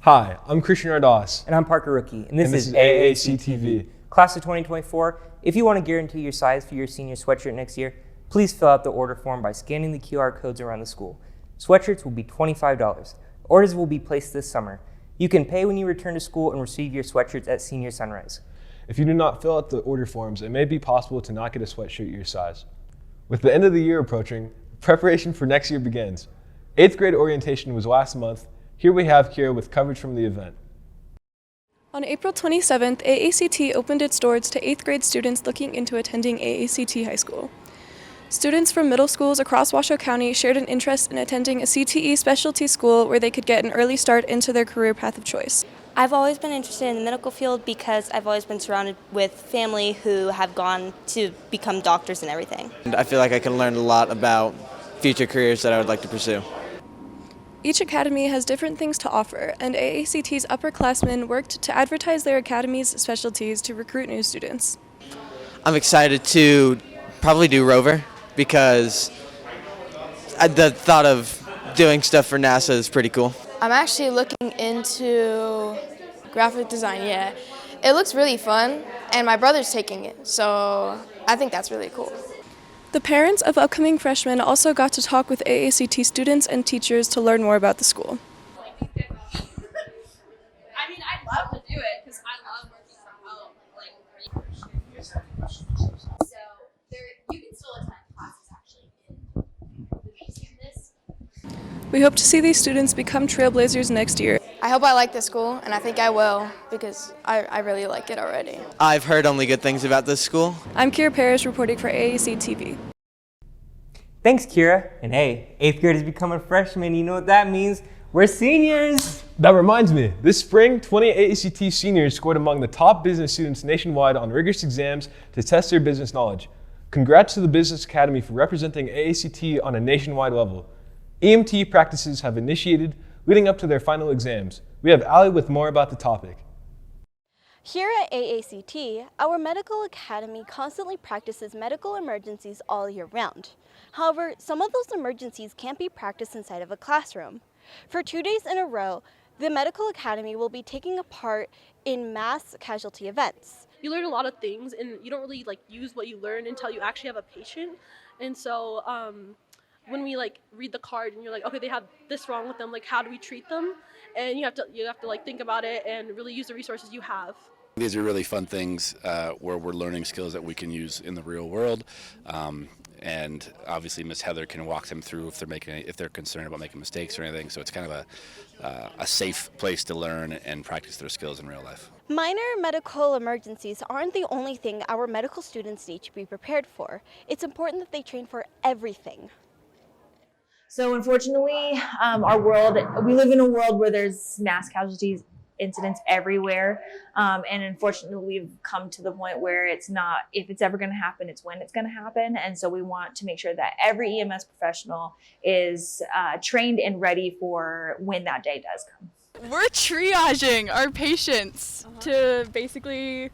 Hi, I'm Christian Ardas. And I'm Parker Rookie, and this is AACTV. Class of 2024. If you want to guarantee your size for your senior sweatshirt next year, please fill out the order form by scanning the QR codes around the school. Sweatshirts will be $25. Orders will be placed this summer. You can pay when you return to school and receive your sweatshirts at Senior Sunrise. If you do not fill out the order forms, it may be possible to not get a sweatshirt your size. With the end of the year approaching, preparation for next year begins. 8th grade orientation was last month. Here we have Kira with coverage from the event. On April 27th, AACT opened its doors to 8th grade students looking into attending AACT High School. Students from middle schools across Washoe County shared an interest in attending a CTE specialty school where they could get an early start into their career path of choice. I've always been interested in the medical field because I've always been surrounded with family who have gone to become doctors and everything. And I feel like I can learn a lot about future careers that I would like to pursue. Each academy has different things to offer, and AACT's upperclassmen worked to advertise their academy's specialties to recruit new students. I'm excited to probably do Rover because the thought of doing stuff for NASA is pretty cool. I'm actually looking into graphic design, yeah. It looks really fun, and my brother's taking it, so I think that's really cool. The parents of upcoming freshmen also got to talk with AACT students and teachers to learn more about the school. I mean, I'd love to do it because I love working from home. So you can still attend classes actually in the museum. We hope to see these students become trailblazers next year. I hope I like this school, and I think I will because I really like it already. I've heard only good things about this school. I'm Kira Parrish reporting for AACTV. Thanks, Kira. And hey, 8th grade has become a freshman. You know what that means? We're seniors. That reminds me, this spring, 20 AACT seniors scored among the top business students nationwide on rigorous exams to test their business knowledge. Congrats to the Business Academy for representing AACT on a nationwide level. EMT practices have initiated leading up to their final exams. We have Allie with more about the topic. Here at AACT, our medical academy constantly practices medical emergencies all year round. However, some of those emergencies can't be practiced inside of a classroom. For 2 days in a row, the medical academy will be taking a part in mass casualty events. You learn a lot of things and you don't really use what you learn until you actually have a patient. And so when we read the card and you're like, okay, they have this wrong with them, how do we treat them? And you have to think about it and really use the resources you have. These are really fun things where we're learning skills that we can use in the real world. And obviously Miss Heather can walk them through if they're concerned about making mistakes or anything. So it's kind of a safe place to learn and practice their skills in real life. Minor medical emergencies aren't the only thing our medical students need to be prepared for. It's important that they train for everything. So unfortunately, we live in a world where there's mass casualties incidents everywhere. And unfortunately, we've come to the point where it's not if it's ever going to happen, it's when it's going to happen. And so we want to make sure that every EMS professional is trained and ready for when that day does come. We're triaging our patients to basically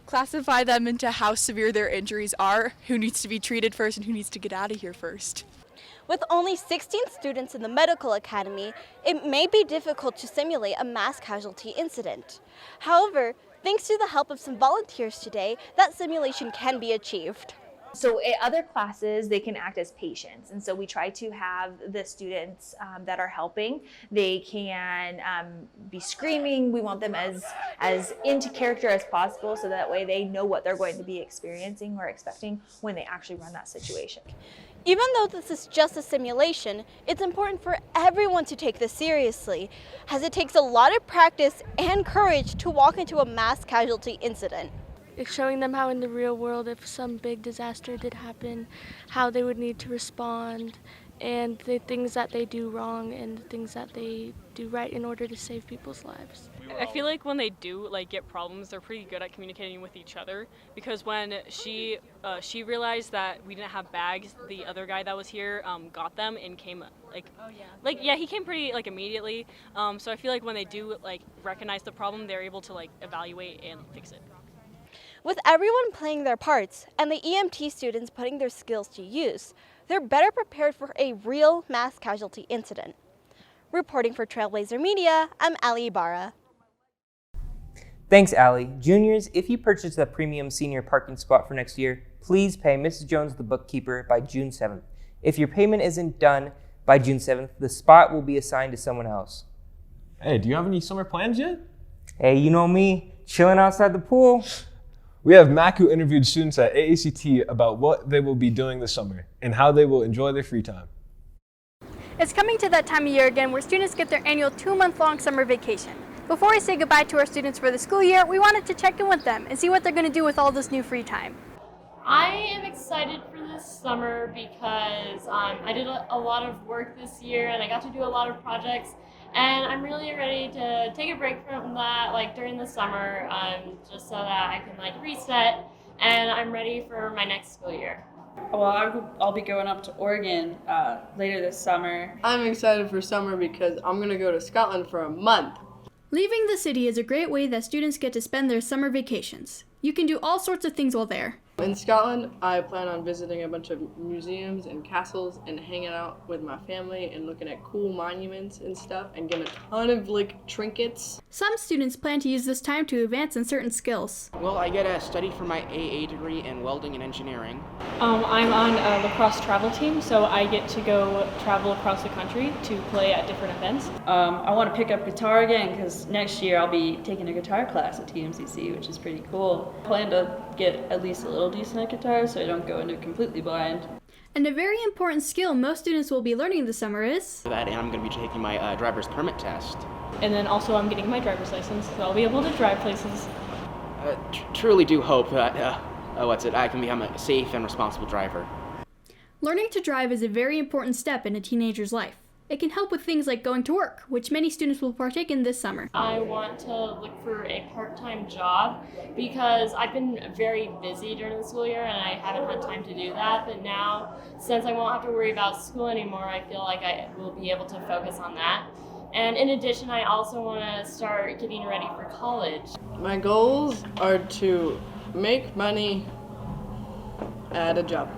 classify them into how severe their injuries are, who needs to be treated first and who needs to get out of here first. With only 16 students in the medical academy, it may be difficult to simulate a mass casualty incident. However, thanks to the help of some volunteers today, that simulation can be achieved. So in other classes, they can act as patients. And so we try to have the students that are helping, they can be screaming. We want them as into character as possible so that way they know what they're going to be experiencing or expecting when they actually run that situation. Even though this is just a simulation, it's important for everyone to take this seriously, as it takes a lot of practice and courage to walk into a mass casualty incident. It's showing them how in the real world, if some big disaster did happen, how they would need to respond, and the things that they do wrong and the things that they do right in order to save people's lives. I feel like when they do get problems, they're pretty good at communicating with each other, because when she realized that we didn't have bags, the other guy that was here got them and came he came pretty immediately. So I feel like when they do recognize the problem, they're able to evaluate and fix it. With everyone playing their parts and the EMT students putting their skills to use, they're better prepared for a real mass casualty incident. Reporting for Trailblazer Media, I'm Ali Ibarra. Thanks, Allie. Juniors, if you purchase a premium senior parking spot for next year, please pay Mrs. Jones, the bookkeeper, by June 7th. If your payment isn't done by June 7th, the spot will be assigned to someone else. Hey, do you have any summer plans yet? Hey, you know me, chilling outside the pool. We have Mac, who interviewed students at AACT about what they will be doing this summer and how they will enjoy their free time. It's coming to that time of year again where students get their annual 2-month-long summer vacation. Before we say goodbye to our students for the school year, we wanted to check in with them and see what they're going to do with all this new free time. I am excited for this summer because I did a lot of work this year and I got to do a lot of projects, and I'm really ready to take a break from that during the summer, just so that I can reset, and I'm ready for my next school year. Well, I'll be going up to Oregon later this summer. I'm excited for summer because I'm going to go to Scotland for a month. Leaving the city is a great way that students get to spend their summer vacations. You can do all sorts of things while there. In Scotland, I plan on visiting a bunch of museums and castles and hanging out with my family and looking at cool monuments and stuff and getting a ton of trinkets. Some students plan to use this time to advance in certain skills. Well, I get to study for my AA degree in welding and engineering. I'm on a lacrosse travel team, so I get to go travel across the country to play at different events. I want to pick up guitar again because next year I'll be taking a guitar class at TMCC, which is pretty cool. I plan to get at least a little decent at guitar so I don't go into completely blind. And a very important skill most students will be learning this summer is... And I'm going to be taking my driver's permit test. And then also I'm getting my driver's license, so I'll be able to drive places. Truly do hope that I can become a safe and responsible driver. Learning to drive is a very important step in a teenager's life. It can help with things like going to work, which many students will partake in this summer. I want to look for a part-time job because I've been very busy during the school year and I haven't had time to do that. But now, since I won't have to worry about school anymore, I feel like I will be able to focus on that. And in addition, I also want to start getting ready for college. My goals are to make money at a job.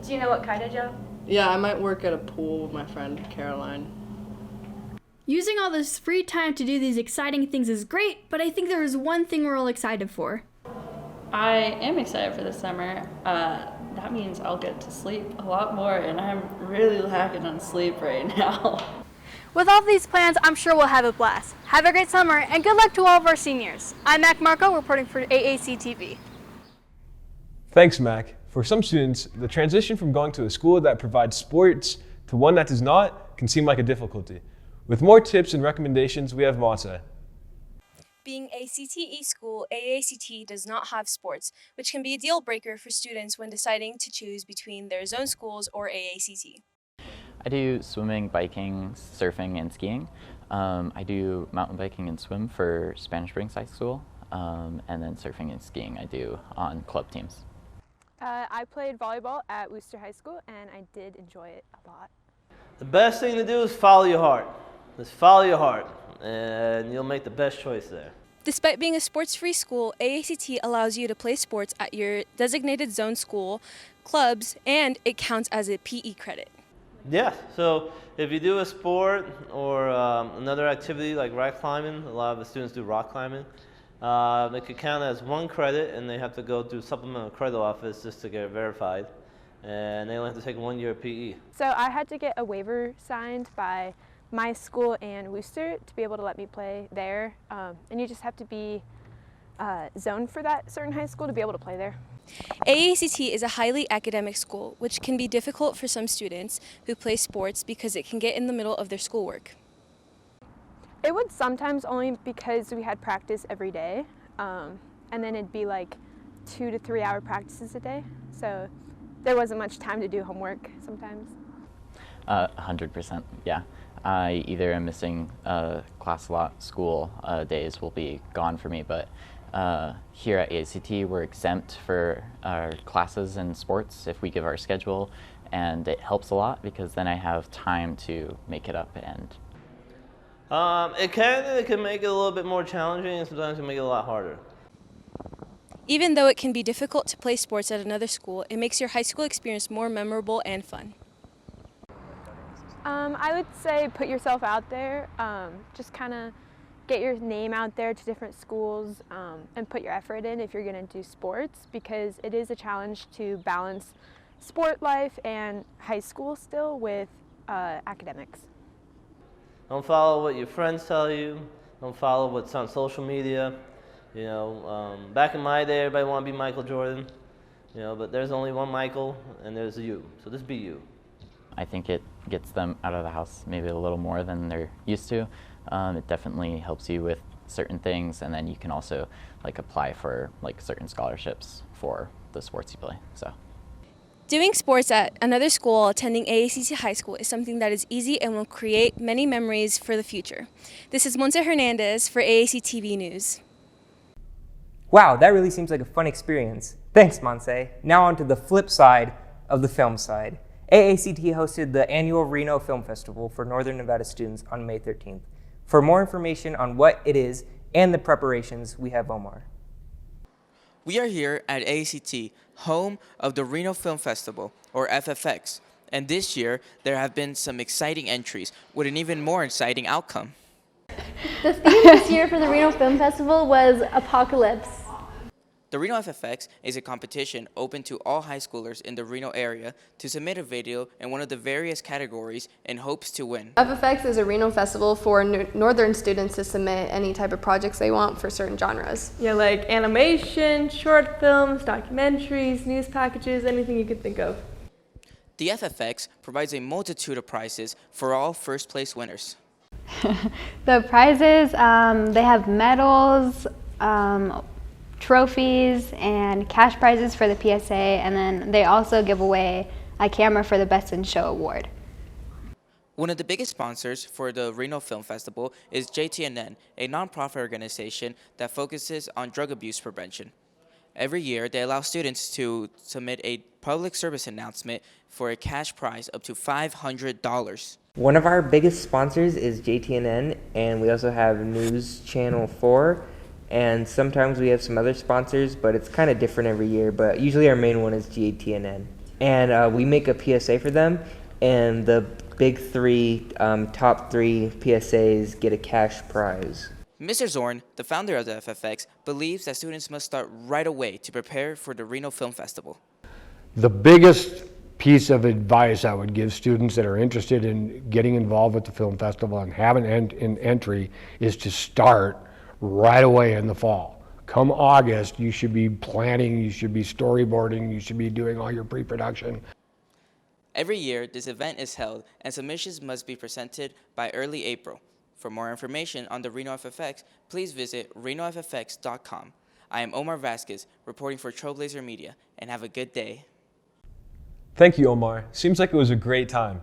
Do you know what kind of job? Yeah, I might work at a pool with my friend Caroline. Using all this free time to do these exciting things is great, but I think there is one thing we're all excited for. I am excited for the summer. That means I'll get to sleep a lot more, and I'm really lacking on sleep right now. With all these plans, I'm sure we'll have a blast. Have a great summer, and good luck to all of our seniors. I'm Mac Marco, reporting for AACTV. Thanks, Mac. For some students, the transition from going to a school that provides sports to one that does not can seem like a difficulty. With more tips and recommendations, we have Masa. Being a CTE school, AACT does not have sports, which can be a deal breaker for students when deciding to choose between their zone schools or AACT. I do swimming, biking, surfing, and skiing. I do mountain biking and swim for Spanish Springs High School, and then surfing and skiing I do on club teams. I played volleyball at Worcester High School, and I did enjoy it a lot. The best thing to do is follow your heart. Just follow your heart, and you'll make the best choice there. Despite being a sports-free school, AACT allows you to play sports at your designated zone school, clubs, and it counts as a PE credit. Yeah, so if you do a sport or another activity like rock climbing, a lot of the students do rock climbing, they could count as 1 credit, and they have to go through supplemental credit office just to get it verified, and they only have to take 1 year of PE. So I had to get a waiver signed by my school and Worcester to be able to let me play there, and you just have to be zoned for that certain high school to be able to play there. AACT is a highly academic school, which can be difficult for some students who play sports because it can get in the middle of their schoolwork. It would sometimes, only because we had practice every day, and then it'd be like 2 to 3 hour practices a day, so there wasn't much time to do homework sometimes. 100%, yeah. I either am missing class a lot, school days will be gone for me, but here at AACT we're exempt for our classes and sports if we give our schedule, and it helps a lot because then I have time to make it up. And it can make it a little bit more challenging, and sometimes it can make it a lot harder. Even though it can be difficult to play sports at another school, it makes your high school experience more memorable and fun. I would say put yourself out there, just kind of get your name out there to different schools and put your effort in if you're going to do sports, because it is a challenge to balance sport life and high school still with academics. Don't follow what your friends tell you. Don't follow what's on social media. Back in my day, everybody wanted to be Michael Jordan. But there's only one Michael, and there's you. So just be you. I think it gets them out of the house maybe a little more than they're used to. It definitely helps you with certain things, and then you can also apply for certain scholarships for the sports you play. So. Doing sports at another school, attending AACT High School, is something that is easy and will create many memories for the future. This is Monse Hernandez for AACTV News. Wow, that really seems like a fun experience. Thanks, Monse. Now on to the flip side of the film side. AACT hosted the annual Reno Film Festival for Northern Nevada students on May 13th. For more information on what it is and the preparations, we have Omar. We are here at AACT, home of the Reno Film Festival, or FFX, and this year there have been some exciting entries with an even more exciting outcome. The theme this year for the Reno Film Festival was Apocalypse. The Reno FFX is a competition open to all high schoolers in the Reno area to submit a video in one of the various categories in hopes to win. FFX is a Reno festival for northern students to submit any type of projects they want for certain genres. Yeah, like animation, short films, documentaries, news packages, anything you could think of. The FFX provides a multitude of prizes for all first place winners. The prizes, they have medals, trophies, and cash prizes for the PSA, and then they also give away a camera for the Best in Show award. One of the biggest sponsors for the Reno Film Festival is JTNN, a nonprofit organization that focuses on drug abuse prevention. Every year, they allow students to submit a public service announcement for a cash prize up to $500. One of our biggest sponsors is JTNN, and we also have News Channel 4. And sometimes we have some other sponsors, but it's kind of different every year. But usually our main one is JTNN. And we make a PSA for them, and the big three, top three PSAs get a cash prize. Mr. Zorn, the founder of the FFX, believes that students must start right away to prepare for the Reno Film Festival. The biggest piece of advice I would give students that are interested in getting involved with the film festival and have an entry is to start right away in the fall. Come August, you should be planning, you should be storyboarding, you should be doing all your pre-production. Every year, this event is held, and submissions must be presented by early April. For more information on the Reno FFX, please visit renoffx.com. I am Omar Vasquez, reporting for Trailblazer Media, and have a good day. Thank you, Omar. Seems like it was a great time.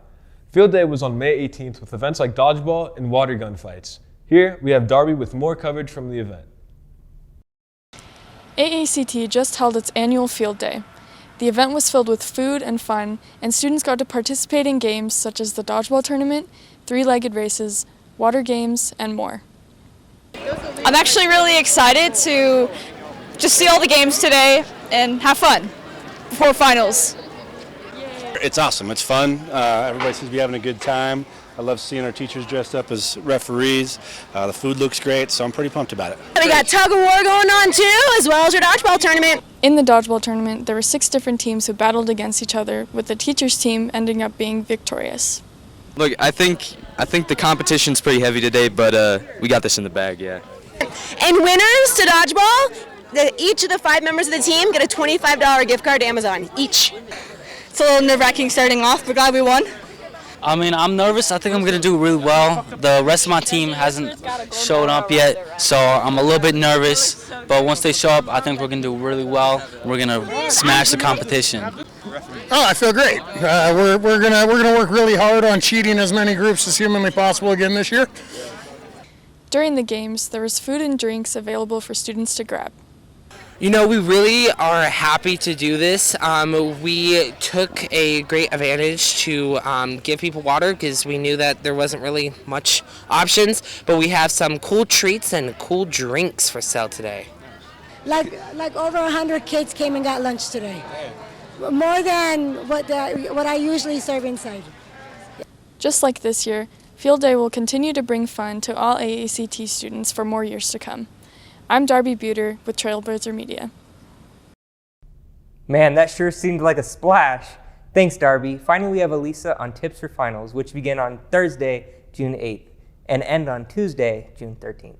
Field Day was on May 18th with events like dodgeball and water gun fights. Here, we have Darby with more coverage from the event. AACT just held its annual Field Day. The event was filled with food and fun, and students got to participate in games such as the dodgeball tournament, three-legged races, water games, and more. I'm actually really excited to just see all the games today and have fun before finals. It's awesome. It's fun. Everybody seems to be having a good time. I love seeing our teachers dressed up as referees. The food looks great, so I'm pretty pumped about it. We got tug of war going on too, as well as our dodgeball tournament. In the dodgeball tournament, there were 6 different teams who battled against each other, with the teachers' team ending up being victorious. Look, I think the competition's pretty heavy today, but we got this in the bag, yeah. And winners to dodgeball, each of the 5 members of the team get a $25 gift card to Amazon, each. It's a little nerve-wracking starting off, but glad we won. I mean, I'm nervous. I think I'm going to do really well. The rest of my team hasn't showed up yet, so I'm a little bit nervous. But once they show up, I think we're going to do really well. We're going to smash the competition. Oh, I feel great. We're gonna work really hard on cheating as many groups as humanly possible again this year. During the games, there was food and drinks available for students to grab. You know, we really are happy to do this. We took a great advantage to give people water because we knew that there wasn't really much options, but we have some cool treats and cool drinks for sale today. Like over 100 kids came and got lunch today. More than what I usually serve inside. Just like this year, Field Day will continue to bring fun to all AACT students for more years to come. I'm Darby Buter with Trailblazer Media. Man, that sure seemed like a splash. Thanks, Darby. Finally, we have Elisa on tips for finals, which begin on Thursday, June 8th, and end on Tuesday, June 13th.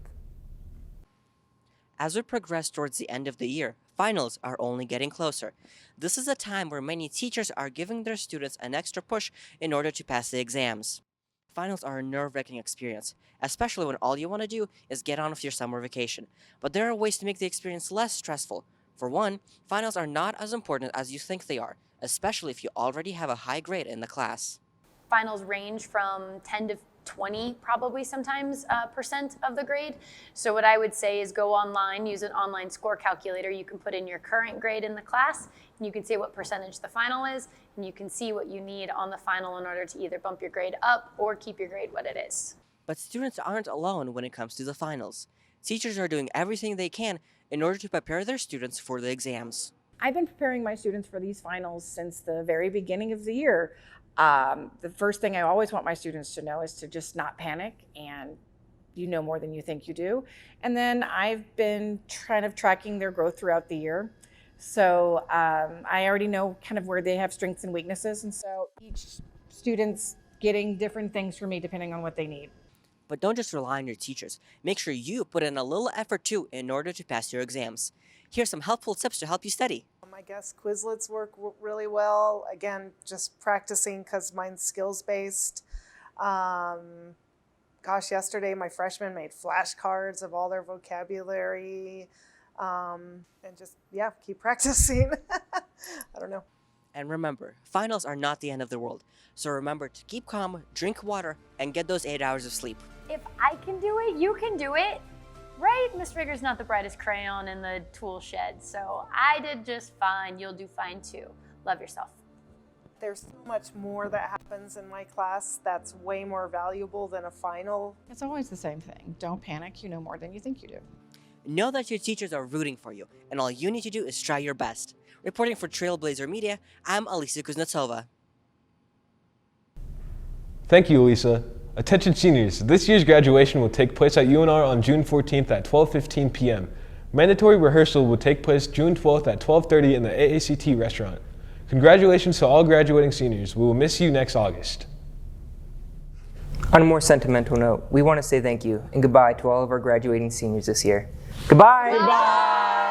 As we progress towards the end of the year, finals are only getting closer. This is a time where many teachers are giving their students an extra push in order to pass the exams. Finals are a nerve-wracking experience, especially when all you want to do is get on with your summer vacation. But there are ways to make the experience less stressful. For one, finals are not as important as you think they are, especially if you already have a high grade in the class. Finals range from 10 to 20 probably sometimes percent of the grade. So what I would say is go online, use an online score calculator. You can put in your current grade in the class, and you can see what percentage the final is, and you can see what you need on the final in order to either bump your grade up or keep your grade what it is. But students aren't alone when it comes to the finals. Teachers are doing everything they can in order to prepare their students for the exams. I've been preparing my students for these finals since the very beginning of the year. The first thing I always want my students to know is to just not panic, and you know more than you think you do. And then I've been kind of tracking their growth throughout the year. So I already know kind of where they have strengths and weaknesses, and so each student's getting different things from me depending on what they need. But don't just rely on your teachers. Make sure you put in a little effort too in order to pass your exams. Here's some helpful tips to help you study. I guess Quizlets work really well. Again, just practicing because mine's skills-based. Gosh, yesterday my freshmen made flashcards of all their vocabulary. And just, yeah, keep practicing. I don't know. And remember, finals are not the end of the world. So remember to keep calm, drink water, and get those 8 hours of sleep. If I can do it, you can do it. Right? Miss Rigger's not the brightest crayon in the tool shed, so I did just fine. You'll do fine too. Love yourself. There's so much more that happens in my class that's way more valuable than a final. It's always the same thing. Don't panic. You know more than you think you do. Know that your teachers are rooting for you, and all you need to do is try your best. Reporting for Trailblazer Media, I'm Alisa Kuznetsova. Thank you, Elisa. Attention seniors, this year's graduation will take place at UNR on June 14th at 12:15 p.m. Mandatory rehearsal will take place June 12th at 12:30 in the AACT restaurant. Congratulations to all graduating seniors. We will miss you next August. On a more sentimental note, we want to say thank you and goodbye to all of our graduating seniors this year. Goodbye! Goodbye!